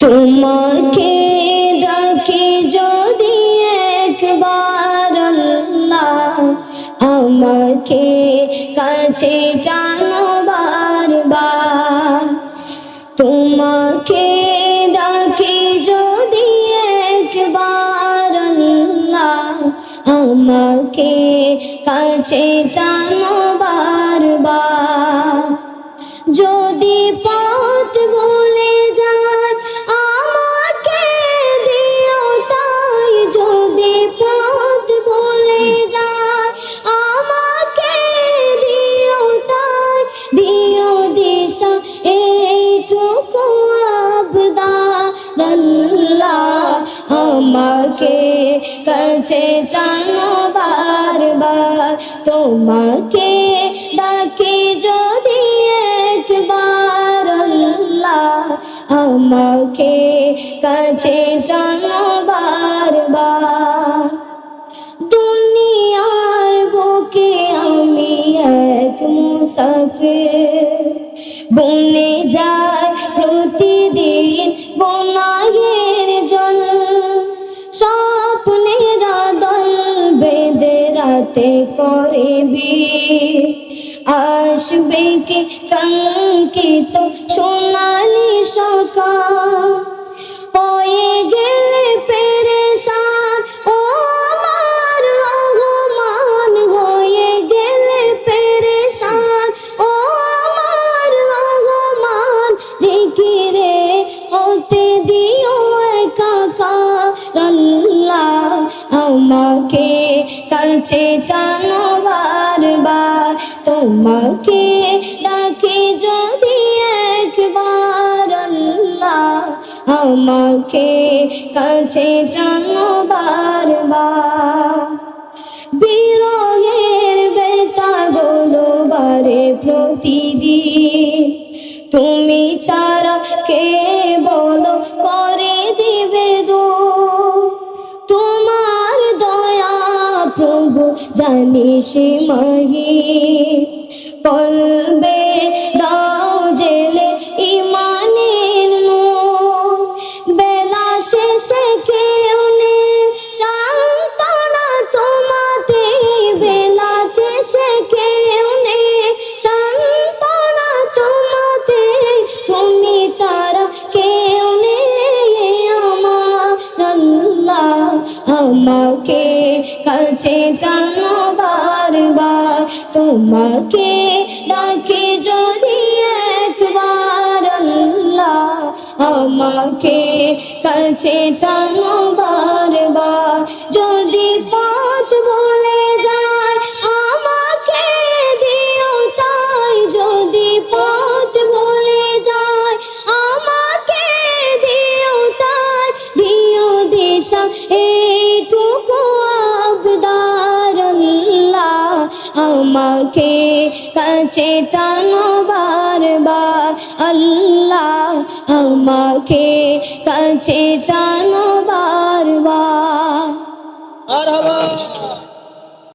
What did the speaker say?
তোমাকে ডাকি যদি একবার আল্লাহ, আমাকে কাছে টানো বারবার। তোমাকে ডাকি যদি একবার আল্লাহ, আমাকে কাছে টানো বারবার। যদি পথ ভুলে যায় আমাকে দিও তাই, যদি পথ ভুলে যায় আমাকে দিও তাই, দিও দিশা এইটুকু আবদার আল্লাহ, আমাকে কাছে টানো বারবার। তোমাকে ডাকি যদি একবার আল্লাহ, আমাকে কাছে টানো বারবার। দুনিয়ার বুকে আমি এক মুসাফির, বনে যায় প্রতিদিন গুনাহের জল। স্বপ্নের দল বেঁধে রাতে করে বিয়ে, আসবে কি কাঙ্ক্ষিত সোনালি সকাল। হয়ে গেলে পেরেশান ও আমার রহমান, হয়ে গেলে পেরেশান ও আমার রহমান। জিকিরে হতে দিও একাকার আল্লাহ, আমাকে কাছে টানো বারবার। তোমাকে ডাকি যদি একবার আল্লাহ, আমাকে কাছে টানো বারবার। বিরহের বেতাগুলো বারে প্রতিদিন, তুমি ছাড়া কে বলো করে দিবে দূর। তোমার দয়া প্রভু জানি সীমাহীন, কলবে দাও জেলে ইমানের নূর। বেলা শেষে কেউ নেই সান্ত্বনা তোমাতে, বেলা শেষে কেউ নেই সান্ত্বনা তোমাতে। তুমি ছাড়া কেউ নেই আমার আল্লাহ, আমাকে কাছে টানো বারবার। তোমাকে ডাকি যদি একবার আল্লাহ, আমাকে কাছে টানো বারবার। যদি পথ ভুলে যায় আমাকে দিও তাই, যদি পথ ভুলে যায় আমাকে দিও তাই, দিও দিশা এইটুকু আবদার আল্লাহ, আমাকে কাছে টানো বারবার আল্লাহ, আমাকে কাছে টানো বারবার।